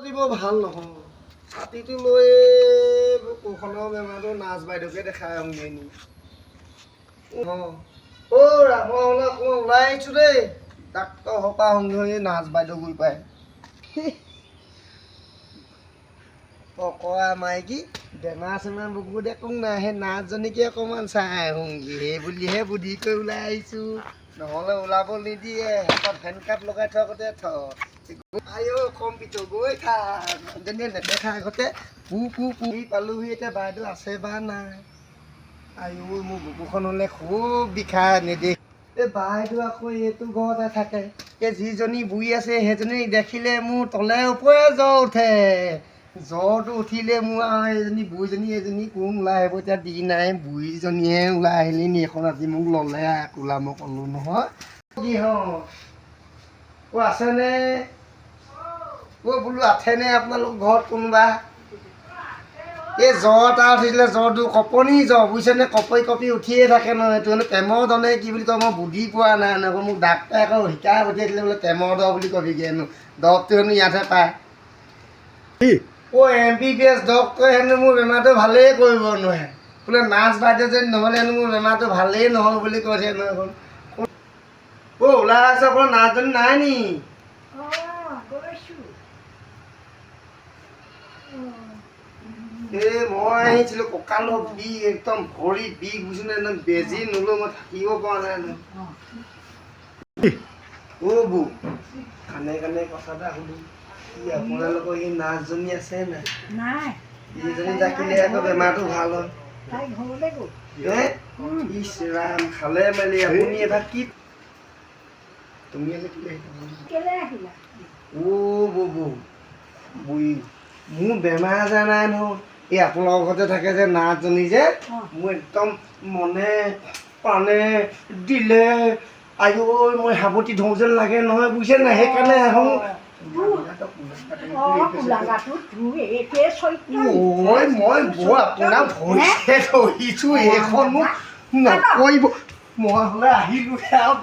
দিব ভাল নহয় ছাতিটো লৈ কোখনৰ বেমাৰটো নাচ বাইদেউকে দেখাই আহোঁগৈ নি ৰামলৈ অকণমান ওলাই আহিছোঁ দেই ডাক্তৰ সপা আহোঁগৈ নাচ বাইদেউ গৈ পাই পকৰা মাইকী বেমাৰ চেমাৰ বহুত একো নাই সেই নাচজনীকে অকণমান চাই আহোঁগৈ সেই বুলিহে বুদ্ধি কৰি ওলাই আহিছোঁ নহ'লে ওলাব নিদিয়ে হাতত হেণ্ডকাপ লগাই থোৱা আগতে আইও কম্পিউটাৰ গৈ যেনে নেদেখা আগতে পুহি পালোহি এতিয়া বাইদেউ আছে বা নাই আইও মোৰ বুকুখনলৈ খুব বিষাই নেদেখ এই বাইদেউ আকৌ এইটো ঘৰতে থাকে এই যিজনী বুঢ়ী আছে সেইজনী দেখিলে মোৰ তলে ওপৰে জ্বৰ উঠে জ্বৰটো উঠিলে মোৰ আৰু এইজনী বুঢ়ীজনী এজনী কোন ওলাই আহিব এতিয়া দি নাই বুঢ়ীজনীয়ে ওলাই আহিলি নি এখন আজি মোক ল'লে কোলা মই ক'লোঁ নহয় কি আছেনে বোলো আছেনে আপোনালোক ঘৰত কোনোবা এই জ্বৰ এটা উঠিছিলে জ্বৰটো কপনি জ্বৰ বুজিছেনে কপি উঠিয়ে থাকে নহয় এইটো মানে প্ৰেমৰ দলে কি বুলি কয় মই বুদ্ধি পোৱা নাই আকৌ মোক ডাক্তৰে আকৌ শিকাই পঠিয়াইছিলে বোলে প্ৰেমৰ দৰ বুলি কবিগৈ হেনো দৰৱটো হেনো ইয়াতহে পায় MBBS ডক্তৰে হেনো মোৰ বেমাৰটো ভালেই কৰিব নোৱাৰে বোলে নাৰ্ছ বাইদেউ যদি নহ'লে হেনো মোৰ বেমাৰটো ভালেই নহ'ল বুলি কৈছে নহয় ওলাই আছে আপোনাৰ নাৰ্ছজনী নাই নি এই মই আহিছিলোঁ কঁকালৰ বিষ একদম ভৰি বিষ বুজিছোঁ নে একদম বেজী নলৈ মই থাকিব পৰা নাই বৌ কাণে কাণে কথা এটা সুধো আপোনালোকৰ এই নাৰ্ছজনী আছে নাই এইজনী থাকিলে আকৌ বেমাৰটো ভাল হয় ইছ ৰাম খালে মেলি আপুনি এটা কি তুমি বুঢ়ী মোৰ বেমাৰ আজাৰ নাই নহয় এই আপোনালোকৰ ঘৰতে থাকে যে নাৰ্ছজনী যে মোৰ একদম মনে প্ৰাণে দিলে আইও মই সাৱটি ধৰোঁ যেন লাগে নহয় বুজিছে নাই সেইকাৰণে আহোঁ মই বৰ আপোনাক ভৰিহে ধৰিছোঁ এইখন মোক নকৰিব মই হ'লে আহিলোঁ আৰু